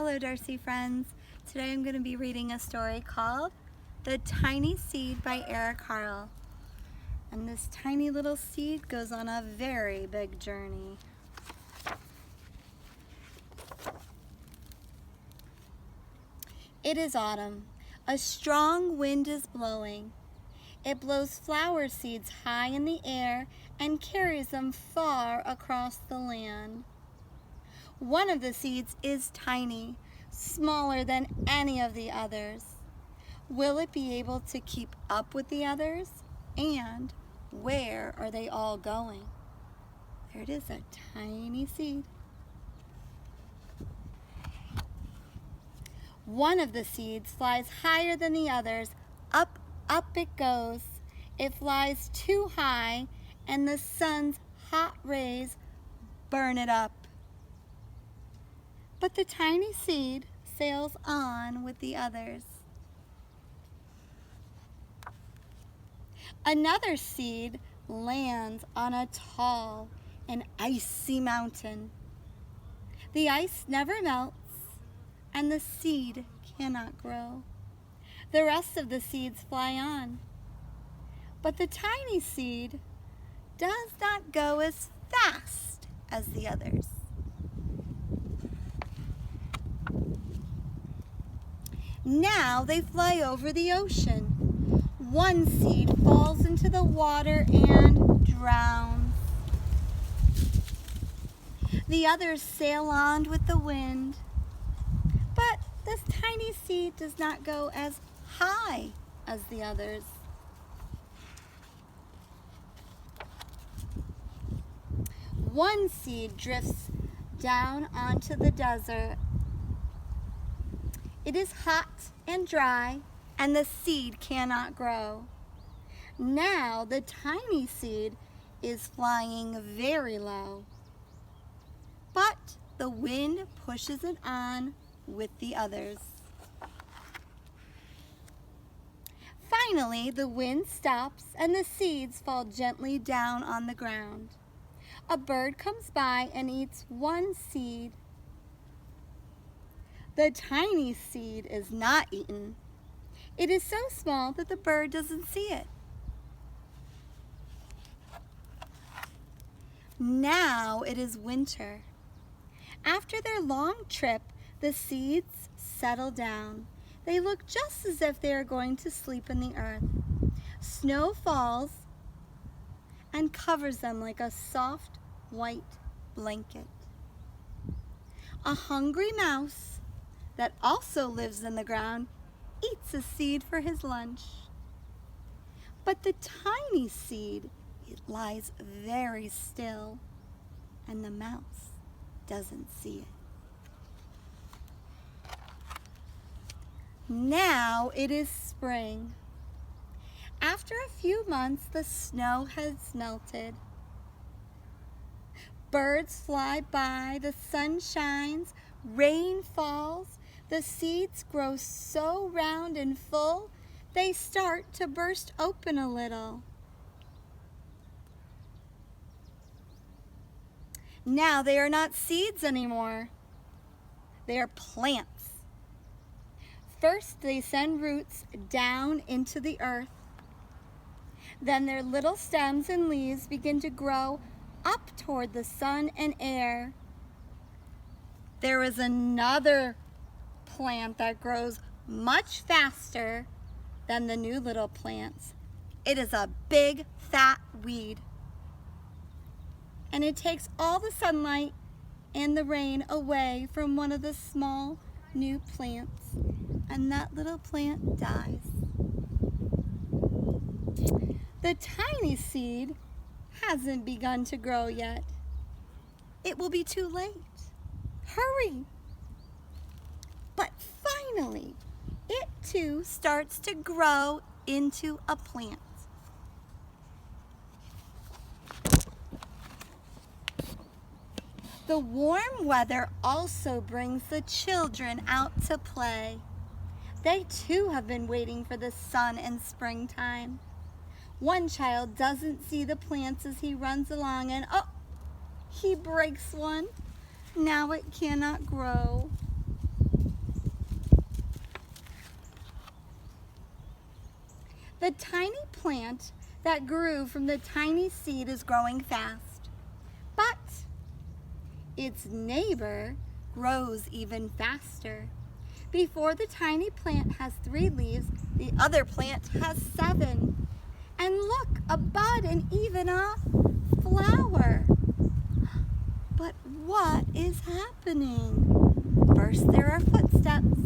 Hello Darcy friends. Today I'm going to be reading a story called The Tiny Seed by Carle. And this tiny little seed goes on a very big journey. It is autumn. A strong wind is blowing. It blows flower seeds high in the air and carries them far across the land. One of the seeds is tiny, smaller than any of the others. Will it be able to keep up with the others? And where are they all going? There it is, a tiny seed. One of the seeds flies higher than the others. Up, up it goes. It flies too high, and the sun's hot rays burn it up. But the tiny seed sails on with the others. Another seed lands on a tall and icy mountain. The ice never melts, and the seed cannot grow. The rest of the seeds fly on, but the tiny seed does not go as fast as the others. Now they fly over the ocean. One seed falls into the water and drowns. The others sail on with the wind. But this tiny seed does not go as high as the others. One seed drifts down onto the desert. It is hot and dry, and the seed cannot grow. Now the tiny seed is flying very low, but the wind pushes it on with the others. Finally, the wind stops and the seeds fall gently down on the ground. A bird comes by and eats one seed. The tiny seed is not eaten. It is so small that the bird doesn't see it. Now it is winter. After their long trip, the seeds settle down. They look just as if they are going to sleep in the earth. Snow falls and covers them like a soft white blanket. A hungry mouse that also lives in the ground eats a seed for his lunch. But the tiny seed, it lies very still, and the mouse doesn't see it. Now it is spring. After a few months, the snow has melted. Birds fly by, the sun shines, rain falls. The seeds grow so round and full, they start to burst open a little. Now they are not seeds anymore. They are plants. First, they send roots down into the earth. Then their little stems and leaves begin to grow up toward the sun and air. There is another plant that grows much faster than the new little plants. It is a big, fat weed. And it takes all the sunlight and the rain away from one of the small new plants. And that little plant dies. The tiny seed hasn't begun to grow yet. It will be too late. Hurry! But finally, it too starts to grow into a plant. The warm weather also brings the children out to play. They too have been waiting for the sun and springtime. One child doesn't see the plants as he runs along and he breaks one. Now it cannot grow. The tiny plant that grew from the tiny seed is growing fast, but its neighbor grows even faster. Before the tiny plant has 3 leaves, the other plant has 7. And look, a bud and even a flower. But what is happening? First there are footsteps,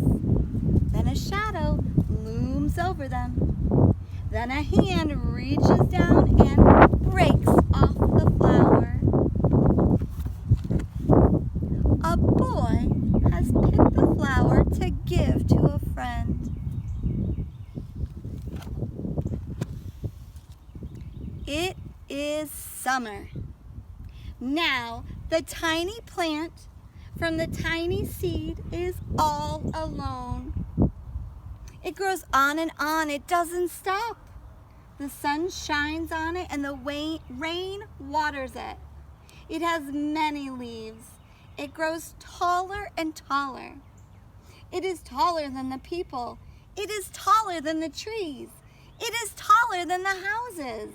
then a shadow looms over them. Then a hand reaches down and breaks off the flower. A boy has picked the flower to give to a friend. It is summer. Now the tiny plant from the tiny seed is all alone. It grows on and on. It doesn't stop. The sun shines on it and the rain waters it. It has many leaves. It grows taller and taller. It is taller than the people. It is taller than the trees. It is taller than the houses.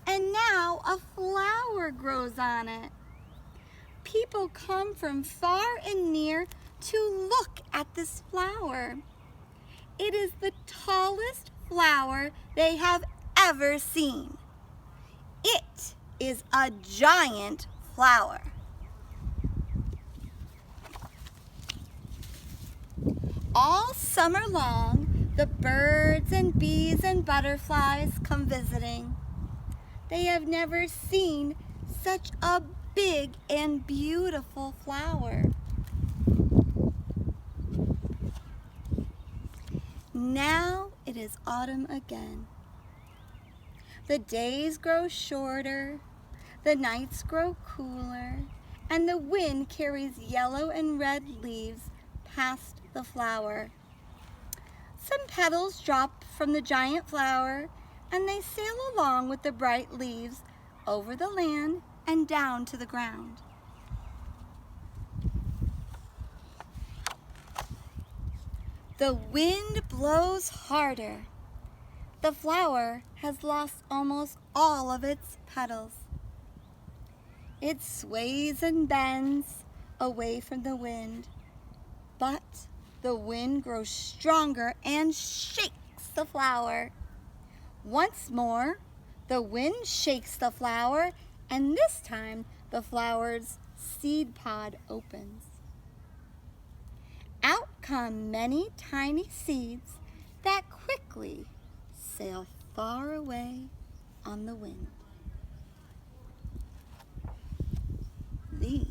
And now a flower grows on it. People come from far and near to look at this flower. It is the tallest flower they have ever seen. It is a giant flower. All summer long, the birds and bees and butterflies come visiting. They have never seen such a big and beautiful flower. Now it is autumn again. The days grow shorter, the nights grow cooler, and the wind carries yellow and red leaves past the flower. Some petals drop from the giant flower, and they sail along with the bright leaves over the land and down to the ground. The wind blows harder. The flower has lost almost all of its petals. It sways and bends away from the wind, but the wind grows stronger and shakes the flower. Once more, the wind shakes the flower, and this time the flower's seed pod opens. Out come many tiny seeds that quickly sail far away on the wind. The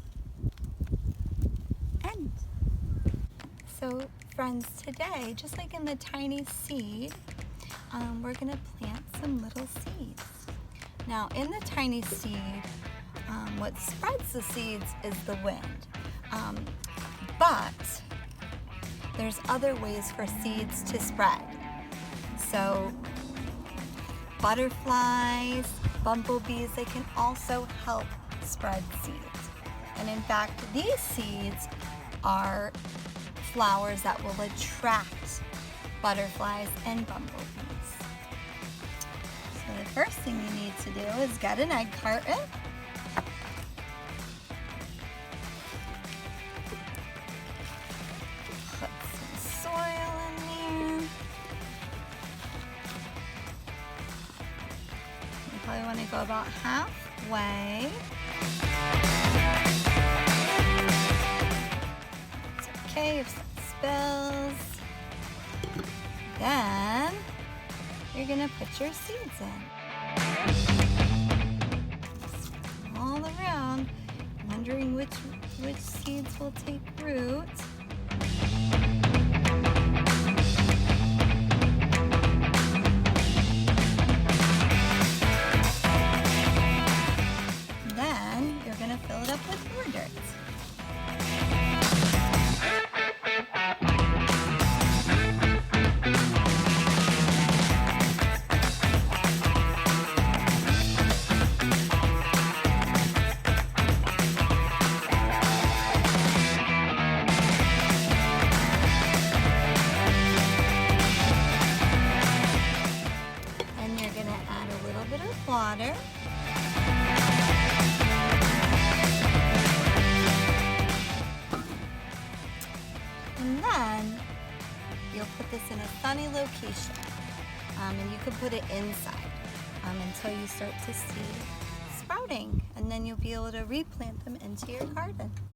end. So friends, today, just like in the tiny seed, we're going to plant some little seeds. Now in the tiny seed, what spreads the seeds is the wind. But there's other ways for seeds to spread. So butterflies, bumblebees, they can also help spread seeds. And in fact, these seeds are flowers that will attract butterflies and bumblebees. So the first thing you need to do is get an egg carton. Put some soil in there. You probably want to go about halfway. It's okay if it spills. Then you're gonna put your seeds in. All around, wondering which seeds will take root. Then you're gonna fill it up with more dirt. bit of water. And then you'll put this in a sunny location. And you can put it inside until you start to see sprouting. And then you'll be able to replant them into your garden.